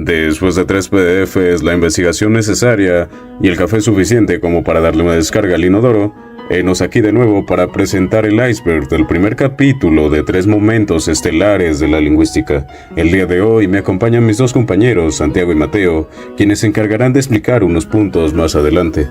Después de 3 PDFs, la investigación necesaria y el café suficiente como para darle una descarga al inodoro, henos aquí de nuevo para presentar el iceberg del primer capítulo de 3 momentos estelares de la lingüística. El día de hoy me acompañan mis 2 compañeros, Santiago y Mateo, quienes se encargarán de explicar unos puntos más adelante.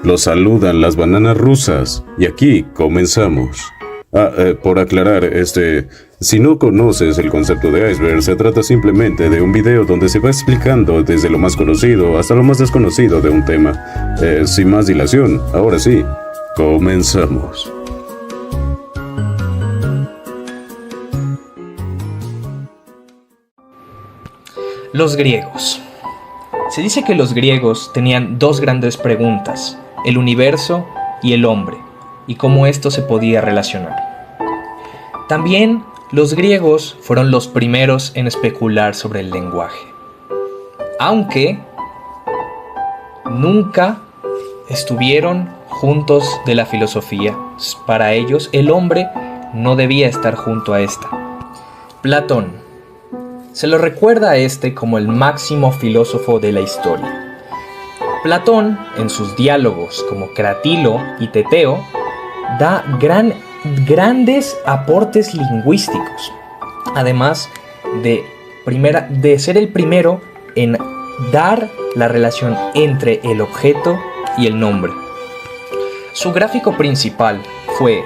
Los saludan las bananas rusas y aquí comenzamos. Por aclarar, si no conoces el concepto de iceberg, se trata simplemente de un video donde se va explicando desde lo más conocido hasta lo más desconocido de un tema. Sin más dilación, ahora sí, comenzamos. Los griegos. Se dice que los griegos tenían 2 grandes preguntas, el universo y el hombre, y cómo esto se podía relacionar. También los griegos fueron los primeros en especular sobre el lenguaje, aunque nunca estuvieron juntos de la filosofía. Para ellos el hombre no debía estar junto a esta. Platón. Se lo recuerda a como el máximo filósofo de la historia. Platón, en sus diálogos como Cratilo y Teteo, da grandes aportes lingüísticos, además de ser el primero en dar la relación entre el objeto y el nombre. Su gráfico principal fue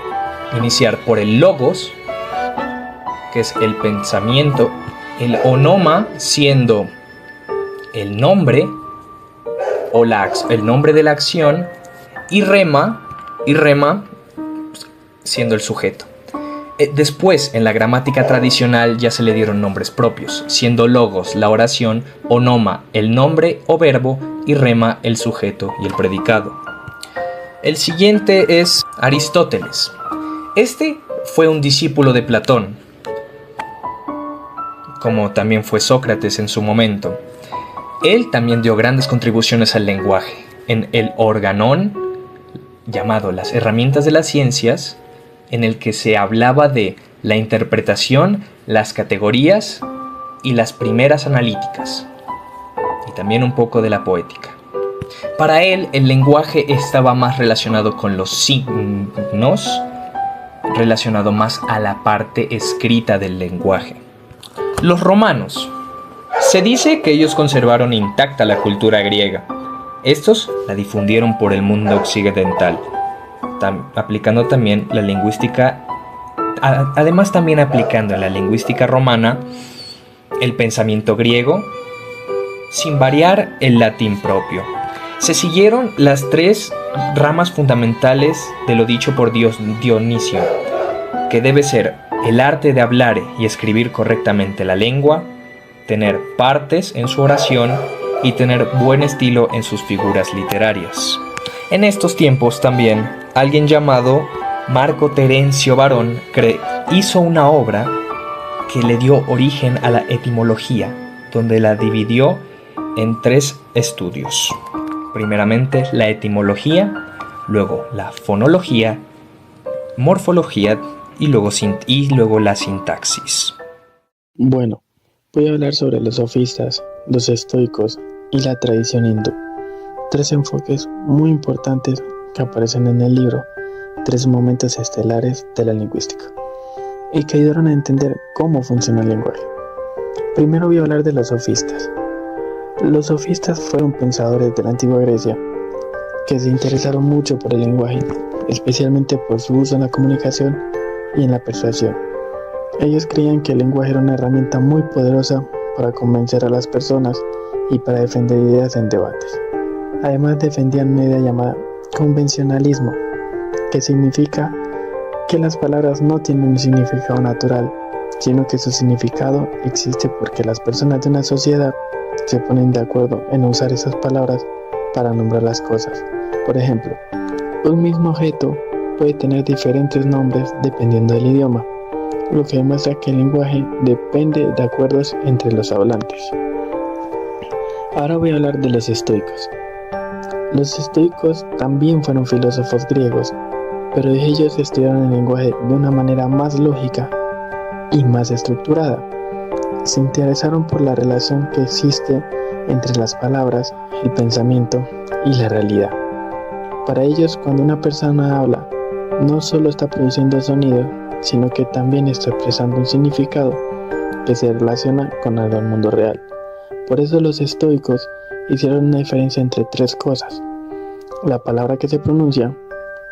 iniciar por el logos, que es el pensamiento, el onoma siendo el nombre o el nombre de la acción, y rema siendo el sujeto. Después, en la gramática tradicional ya se le dieron nombres propios, siendo logos la oración, onoma el nombre o verbo y rema el sujeto y el predicado. El siguiente es Aristóteles. Fue un discípulo de Platón, como también fue Sócrates en su momento. Él también dio grandes contribuciones al lenguaje, en el Organón, llamado Las herramientas de las ciencias, en el que se hablaba de la interpretación, las categorías y las primeras analíticas, y también un poco de la poética. Para él, el lenguaje estaba más relacionado con los signos, relacionado más a la parte escrita del lenguaje. Los romanos. Se dice que ellos conservaron intacta la cultura griega. Estos la difundieron por el mundo occidental, aplicando también la lingüística, además también aplicando en la lingüística romana el pensamiento griego, sin variar el latín propio. Se siguieron las 3 ramas fundamentales de lo dicho por Dionisio, que debe ser el arte de hablar y escribir correctamente la lengua, tener partes en su oración y tener buen estilo en sus figuras literarias. En estos tiempos también alguien llamado Marco Terencio Varón hizo una obra que le dio origen a la etimología, donde la dividió en 3 estudios. Primeramente la etimología, luego la fonología, morfología y luego la sintaxis. Bueno, voy a hablar sobre los sofistas, los estoicos y la tradición hindú. 3 enfoques muy importantes que aparecen en el libro, 3 momentos estelares de la lingüística, y que ayudaron a entender cómo funciona el lenguaje. Primero voy a hablar de los sofistas. Los sofistas fueron pensadores de la antigua Grecia que se interesaron mucho por el lenguaje, especialmente por su uso en la comunicación y en la persuasión. Ellos creían que el lenguaje era una herramienta muy poderosa para convencer a las personas y para defender ideas en debates. Además defendían una idea llamada convencionalismo, que significa que las palabras no tienen un significado natural, sino que su significado existe porque las personas de una sociedad se ponen de acuerdo en usar esas palabras para nombrar las cosas. Por ejemplo, un mismo objeto puede tener diferentes nombres dependiendo del idioma, lo que demuestra que el lenguaje depende de acuerdos entre los hablantes. Ahora voy a hablar de los estoicos. Los estoicos también fueron filósofos griegos, pero ellos estudiaron el lenguaje de una manera más lógica y más estructurada. se interesaron por la relación que existe entre las palabras, el pensamiento y la realidad. Para ellos, cuando una persona habla, no solo está produciendo sonido, sino que también está expresando un significado que se relaciona con algo del mundo real. Por eso los estoicos hicieron una diferencia entre tres cosas: la palabra que se pronuncia,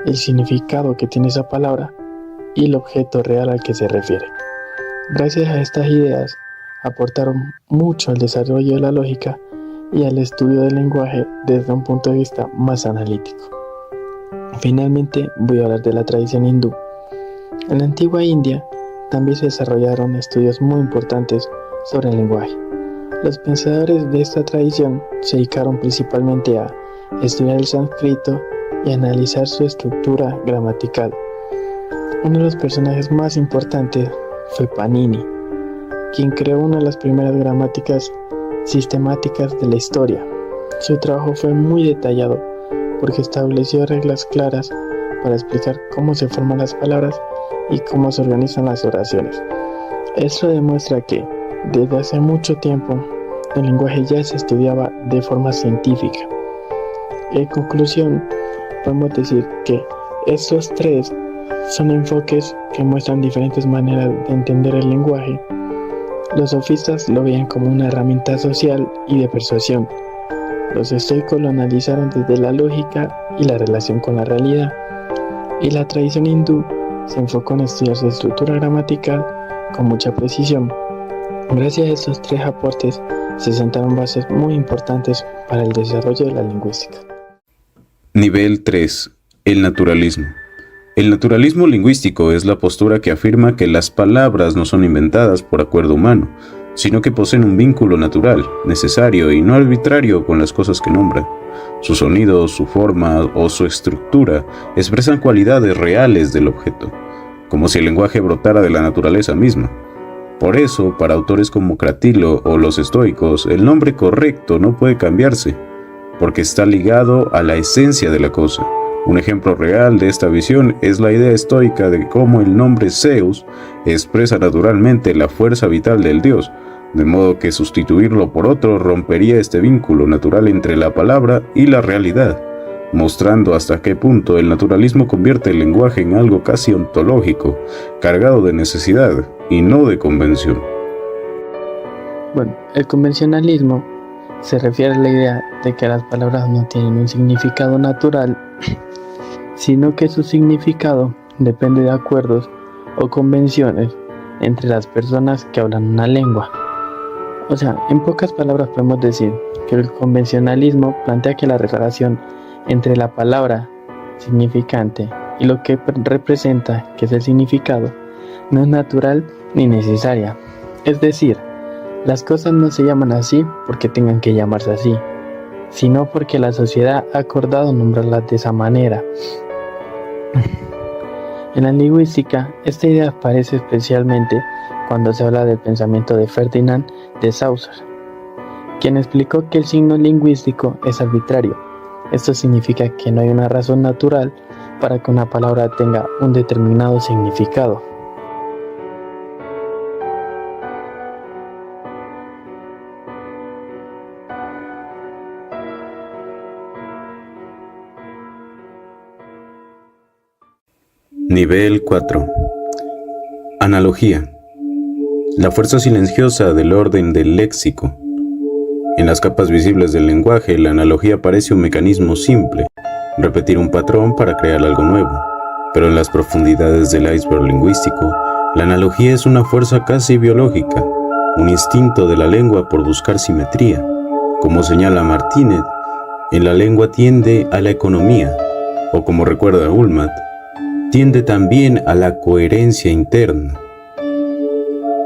el significado que tiene esa palabra y el objeto real al que se refiere. Gracias a estas ideas, aportaron mucho al desarrollo de la lógica y al estudio del lenguaje desde un punto de vista más analítico. Finalmente, voy a hablar de la tradición hindú. En la antigua India también se desarrollaron estudios muy importantes sobre el lenguaje. Los pensadores de esta tradición se dedicaron principalmente a estudiar el sánscrito y analizar su estructura gramatical. Uno de los personajes más importantes fue Panini, quien creó una de las primeras gramáticas sistemáticas de la historia. Su trabajo fue muy detallado porque estableció reglas claras para explicar cómo se forman las palabras y cómo se organizan las oraciones. Esto demuestra que, desde hace mucho tiempo, el lenguaje ya se estudiaba de forma científica. En conclusión, podemos decir que estos tres son enfoques que muestran diferentes maneras de entender el lenguaje. Los sofistas lo veían como una herramienta social y de persuasión. Los estoicos lo analizaron desde la lógica y la relación con la realidad. Y la tradición hindú se enfocó en estudiar su estructura gramatical con mucha precisión. Gracias a estos tres aportes se sentaron bases muy importantes para el desarrollo de la lingüística. Nivel 3. El naturalismo. El naturalismo lingüístico es la postura que afirma que las palabras no son inventadas por acuerdo humano, sino que poseen un vínculo natural, necesario y no arbitrario con las cosas que nombran. Su sonido, su forma o su estructura expresan cualidades reales del objeto, como si el lenguaje brotara de la naturaleza misma. Por eso, para autores como Cratilo o los estoicos, el nombre correcto no puede cambiarse, porque está ligado a la esencia de la cosa. Un ejemplo real de esta visión es la idea estoica de cómo el nombre Zeus expresa naturalmente la fuerza vital del dios, de modo que sustituirlo por otro rompería este vínculo natural entre la palabra y la realidad, mostrando hasta qué punto el naturalismo convierte el lenguaje en algo casi ontológico, cargado de necesidad y no de convención. Bueno, el convencionalismo se refiere a la idea de que las palabras no tienen un significado natural, sino que su significado depende de acuerdos o convenciones entre las personas que hablan una lengua. O sea, en pocas palabras podemos decir que el convencionalismo plantea que la relación entre la palabra significante y lo que representa, que es el significado, no es natural ni necesaria. Es decir, las cosas no se llaman así porque tengan que llamarse así, sino porque la sociedad ha acordado nombrarlas de esa manera. En la lingüística, esta idea aparece especialmente cuando se habla del pensamiento de Ferdinand de Saussure, quien explicó que el signo lingüístico es arbitrario. Esto significa que no hay una razón natural para que una palabra tenga un determinado significado. Nivel 4. Analogía. La fuerza silenciosa del orden del léxico. En las capas visibles del lenguaje, la analogía parece un mecanismo simple, repetir un patrón para crear algo nuevo. Pero en las profundidades del iceberg lingüístico, la analogía es una fuerza casi biológica, un instinto de la lengua por buscar simetría. Como señala Martínez, en la lengua tiende a la economía, o como recuerda Ullmann, tiende también a la coherencia interna.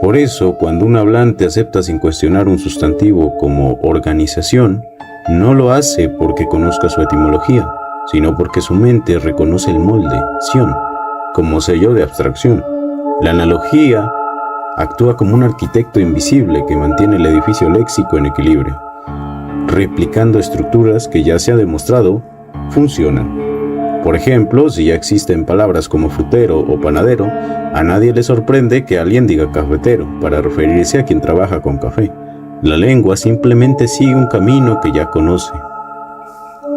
Por eso, cuando un hablante acepta sin cuestionar un sustantivo como organización, no lo hace porque conozca su etimología, sino porque su mente reconoce el molde, ción, como sello de abstracción. La analogía actúa como un arquitecto invisible que mantiene el edificio léxico en equilibrio, replicando estructuras que ya se ha demostrado funcionan, Por ejemplo, si ya existen palabras como frutero o panadero, a nadie le sorprende que alguien diga cafetero para referirse a quien trabaja con café. La lengua simplemente sigue un camino que ya conoce.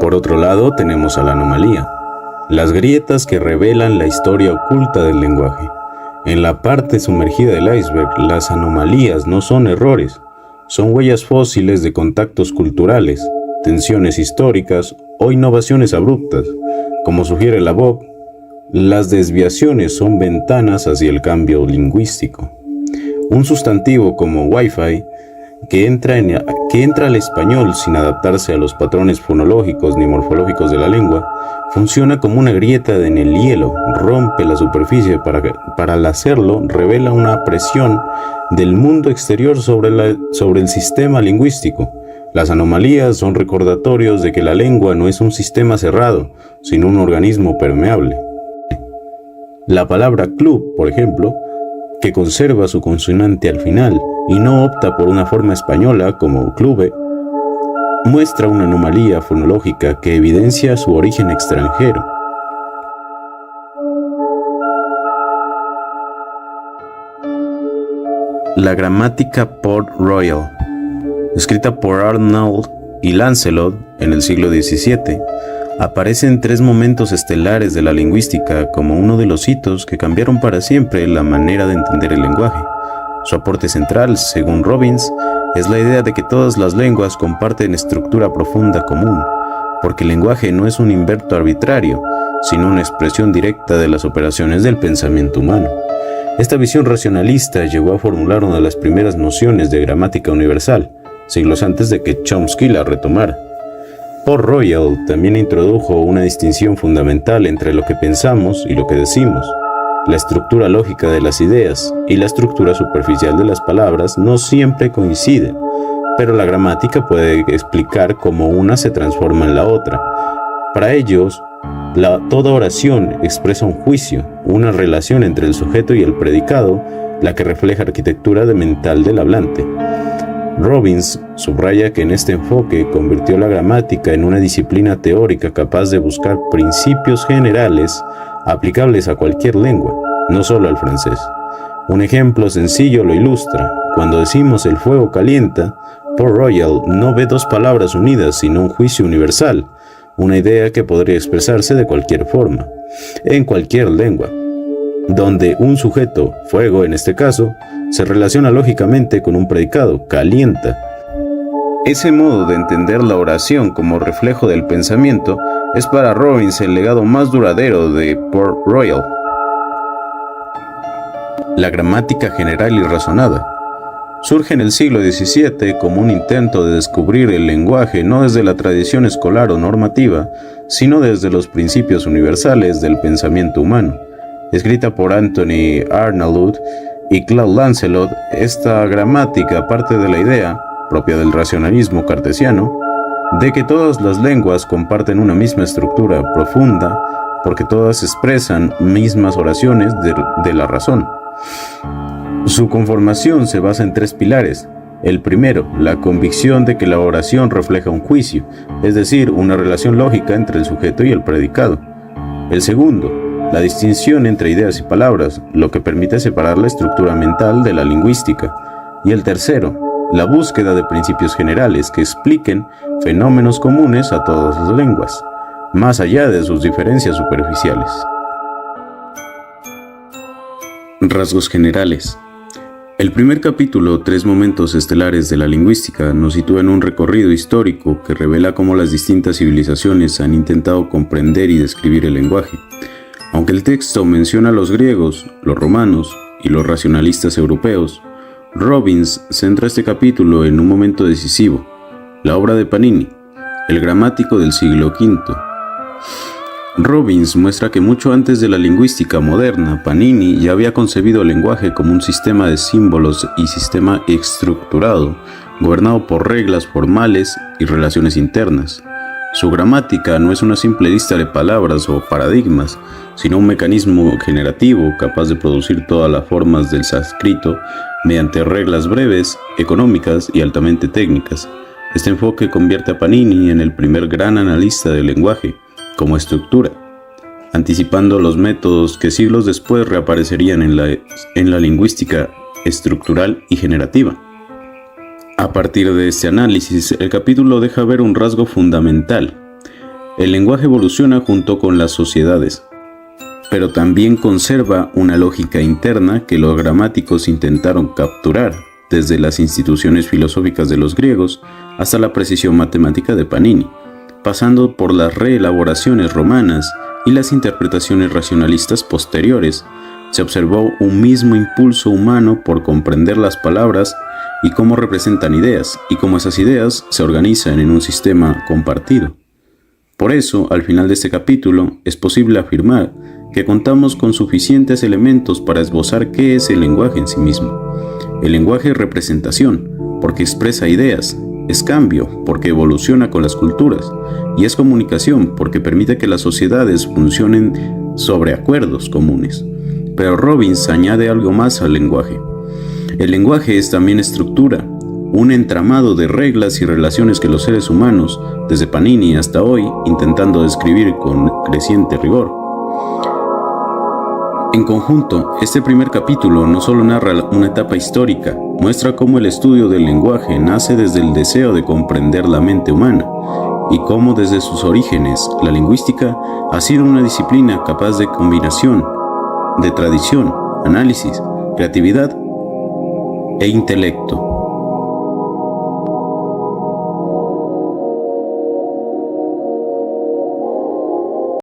Por otro lado, tenemos a la anomalía, las grietas que revelan la historia oculta del lenguaje. En la parte sumergida del iceberg, las anomalías no son errores, son huellas fósiles de contactos culturales, tensiones históricas o innovaciones abruptas. Como sugiere la BOB, las desviaciones son ventanas hacia el cambio lingüístico. Un sustantivo como Wi-Fi que entra al español sin adaptarse a los patrones fonológicos ni morfológicos de la lengua, funciona como una grieta en el hielo, rompe la superficie para al hacerlo revela una presión del mundo exterior sobre el sistema lingüístico. Las anomalías son recordatorios de que la lengua no es un sistema cerrado, sino un organismo permeable. La palabra club, por ejemplo, que conserva su consonante al final y no opta por una forma española como clube, muestra una anomalía fonológica que evidencia su origen extranjero. La gramática Port Royal, escrita por Arnold y Lancelot en el siglo XVII, aparece en tres momentos estelares de la lingüística como uno de los hitos que cambiaron para siempre la manera de entender el lenguaje. Su aporte central, según Robbins, es la idea de que todas las lenguas comparten estructura profunda común, porque el lenguaje no es un invento arbitrario, sino una expresión directa de las operaciones del pensamiento humano. Esta visión racionalista llegó a formular una de las primeras nociones de gramática universal, siglos antes de que Chomsky la retomara. Port Royal también introdujo una distinción fundamental entre lo que pensamos y lo que decimos. La estructura lógica de las ideas y la estructura superficial de las palabras no siempre coinciden, pero la gramática puede explicar cómo una se transforma en la otra. Para ellos, toda oración expresa un juicio, una relación entre el sujeto y el predicado, la que refleja arquitectura mental del hablante. Robbins subraya que en este enfoque convirtió la gramática en una disciplina teórica capaz de buscar principios generales aplicables a cualquier lengua, no solo al francés. Un ejemplo sencillo lo ilustra. Cuando decimos el fuego calienta, Port Royal no ve dos palabras unidas, sino un juicio universal, una idea que podría expresarse de cualquier forma, en cualquier lengua, donde un sujeto, fuego en este caso, se relaciona lógicamente con un predicado, calienta. Ese modo de entender la oración como reflejo del pensamiento es para Robbins el legado más duradero de Port Royal. La gramática general y razonada surge en el siglo XVII como un intento de descubrir el lenguaje no desde la tradición escolar o normativa, sino desde los principios universales del pensamiento humano. Escrita por Anthony Arnauld y Claude Lancelot, esta gramática parte de la idea, propia del racionalismo cartesiano, de que todas las lenguas comparten una misma estructura profunda porque todas expresan mismas oraciones de la razón. Su conformación se basa en tres pilares. El primero, la convicción de que la oración refleja un juicio, es decir, una relación lógica entre el sujeto y el predicado. El segundo, la distinción entre ideas y palabras, lo que permite separar la estructura mental de la lingüística. Y el tercero, la búsqueda de principios generales que expliquen fenómenos comunes a todas las lenguas, más allá de sus diferencias superficiales. Rasgos generales. El primer capítulo, Tres momentos estelares de la lingüística, nos sitúa en un recorrido histórico que revela cómo las distintas civilizaciones han intentado comprender y describir el lenguaje. Aunque el texto menciona a los griegos, los romanos y los racionalistas europeos, Robbins centra este capítulo en un momento decisivo, la obra de Panini, el gramático del siglo V. Robbins muestra que mucho antes de la lingüística moderna, Panini ya había concebido el lenguaje como un sistema de símbolos y sistema estructurado, gobernado por reglas formales y relaciones internas. Su gramática no es una simple lista de palabras o paradigmas, sino un mecanismo generativo capaz de producir todas las formas del sánscrito mediante reglas breves, económicas y altamente técnicas. Este enfoque convierte a Panini en el primer gran analista del lenguaje como estructura. anticipando los métodos que siglos después reaparecerían en la lingüística estructural y generativa. A partir de este análisis, el capítulo deja ver un rasgo fundamental. El lenguaje evoluciona junto con las sociedades, pero también conserva una lógica interna que los gramáticos intentaron capturar, desde las instituciones filosóficas de los griegos hasta la precisión matemática de Panini, pasando por las reelaboraciones romanas y las interpretaciones racionalistas posteriores. Se observó un mismo impulso humano por comprender las palabras y cómo representan ideas, y cómo esas ideas se organizan en un sistema compartido. Por eso, al final de este capítulo, es posible afirmar que contamos con suficientes elementos para esbozar qué es el lenguaje en sí mismo. El lenguaje es representación, porque expresa ideas, es cambio, porque evoluciona con las culturas, y es comunicación, porque permite que las sociedades funcionen sobre acuerdos comunes. Pero Robbins añade algo más al lenguaje. El lenguaje es también estructura, un entramado de reglas y relaciones que los seres humanos, desde Panini hasta hoy, intentando describir con creciente rigor. En conjunto, este primer capítulo no solo narra una etapa histórica, muestra cómo el estudio del lenguaje nace desde el deseo de comprender la mente humana, y cómo desde sus orígenes la lingüística ha sido una disciplina capaz de combinación de tradición, análisis, creatividad e intelecto.